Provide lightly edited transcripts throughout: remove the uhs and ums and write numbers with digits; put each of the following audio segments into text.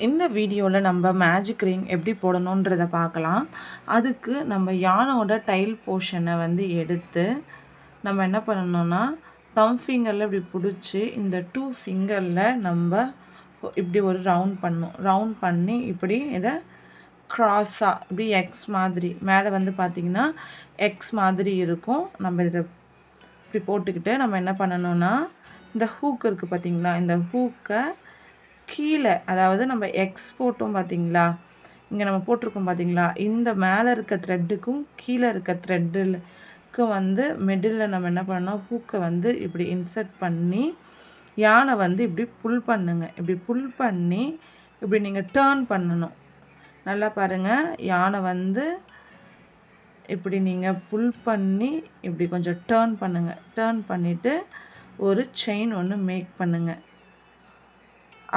இந்த வீடியோவில் நம்ம மேஜிக் ரிங் எப்படி போடணுன்றதை பார்க்கலாம். அதுக்கு நம்ம யானோட டைல் போர்ஷனை வந்து எடுத்து நம்ம என்ன பண்ணணும்னா தம் ஃபிங்கரில் இப்படி பிடிச்சி இந்த 2 ஃபிங்கரில் நம்ம இப்படி ஒரு ரவுண்ட் பண்ணணும். ரவுண்ட் பண்ணி இப்படி இதை க்ராஸாக இப்படி எக்ஸ் மாதிரி மேலே வந்து பார்த்திங்கன்னா எக்ஸ் மாதிரி இருக்கும். நம்ம இதை இப்படி போட்டுக்கிட்டு நம்ம என்ன பண்ணணும்னா இந்த ஹூக் இருக்குது பார்த்திங்களா, இந்த ஹூக்கை கீழே, அதாவது நம்ம எக்ஸ் போட்டோம் பார்த்திங்களா, இங்கே நம்ம போட்டிருக்கோம் பார்த்திங்களா, இந்த மேலே இருக்க த்ரெட்டுக்கும் கீழே இருக்க த்ரெட்டுக்கும் வந்து மிடில் நம்ம என்ன பண்ணணும், ஹூக்கை வந்து இப்படி இன்சர்ட் பண்ணி யானை வந்து இப்படி புல் பண்ணுங்க. இப்படி புல் பண்ணி இப்படி நீங்கள் டேர்ன் பண்ணணும். நல்லா பாருங்கள், யானை வந்து இப்படி நீங்கள் புல் பண்ணி இப்படி கொஞ்சம் டேர்ன் பண்ணுங்கள். டேர்ன் பண்ணிவிட்டு ஒரு செயின் ஒன்று மேக் பண்ணுங்கள்.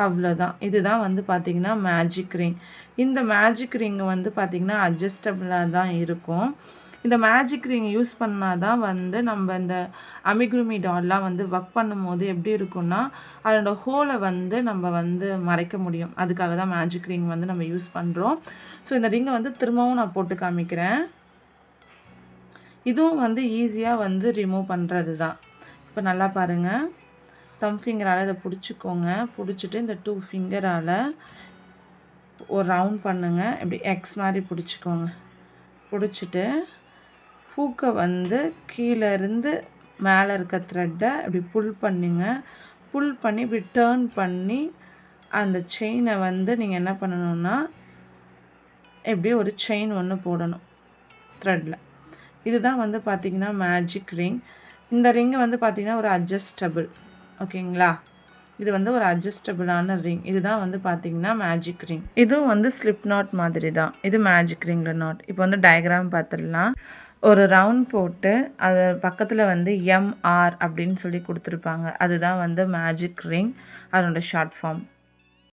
அவ்வளோதான். இதுதான் வந்து பார்த்திங்கன்னா மேஜிக் ரிங். இந்த மேஜிக் ரிங் வந்து பார்த்திங்கன்னா அட்ஜஸ்டபிளாக தான் இருக்கும். இந்த மேஜிக் ரிங் யூஸ் பண்ணால் தான் வந்து நம்ம இந்த அமிகுருமி டால்லாம் வந்து ஒர்க் பண்ணும்போது எப்படி இருக்குன்னா அதோட ஹோலை வந்து நம்ம வந்து மறைக்க முடியும். அதுக்காக தான் மேஜிக் ரிங் வந்து நம்ம யூஸ் பண்ணுறோம். ஸோ இந்த ரிங்கை வந்து திரும்பவும் நான் போட்டு காமிக்கிறேன். இதுவும் வந்து ஈஸியாக வந்து ரிமூவ் பண்ணுறது தான். இப்போ நல்லா பாருங்கள், தம் ஃபிங்கரால் இதை பிடிச்சிக்கோங்க. பிடிச்சிட்டு இந்த 2 ஃபிங்கரால் ஒரு ரவுண்ட் பண்ணுங்கள். இப்படி எக்ஸ் மாதிரி பிடிச்சிக்கோங்க. பிடிச்சிட்டு ஹூக்கை வந்து கீழேருந்து மேலே இருக்க த்ரெட்டை இப்படி புல் பண்ணுங்க. புல் பண்ணி இப்படி டேர்ன் பண்ணி அந்த செயினை வந்து நீங்கள் என்ன பண்ணணும்னா இப்படி ஒரு செயின் ஒன்று போடணும் த்ரெட்டில். இதுதான் வந்து பார்த்திங்கன்னா மேஜிக் ரிங். இந்த ரிங்கை வந்து பார்த்திங்கன்னா ஒரு அட்ஜஸ்டபிள், ஓகேங்களா, இது வந்து ஒரு அட்ஜஸ்டபிளான ரிங். இதுதான் வந்து பார்த்திங்கன்னா மேஜிக் ரிங். இதுவும் வந்து ஸ்லிப் நாட் மாதிரி தான். இது மேஜிக் ரிங்கில் நாட். இப்போ வந்து டயக்ராம் பார்த்துடலாம். ஒரு ரவுண்ட் போட்டு அது பக்கத்தில் வந்து எம்ஆர் அப்படின்னு சொல்லி கொடுத்துருப்பாங்க. அதுதான் வந்து மேஜிக் ரிங், அதனோட ஷார்ட் ஃபார்ம்.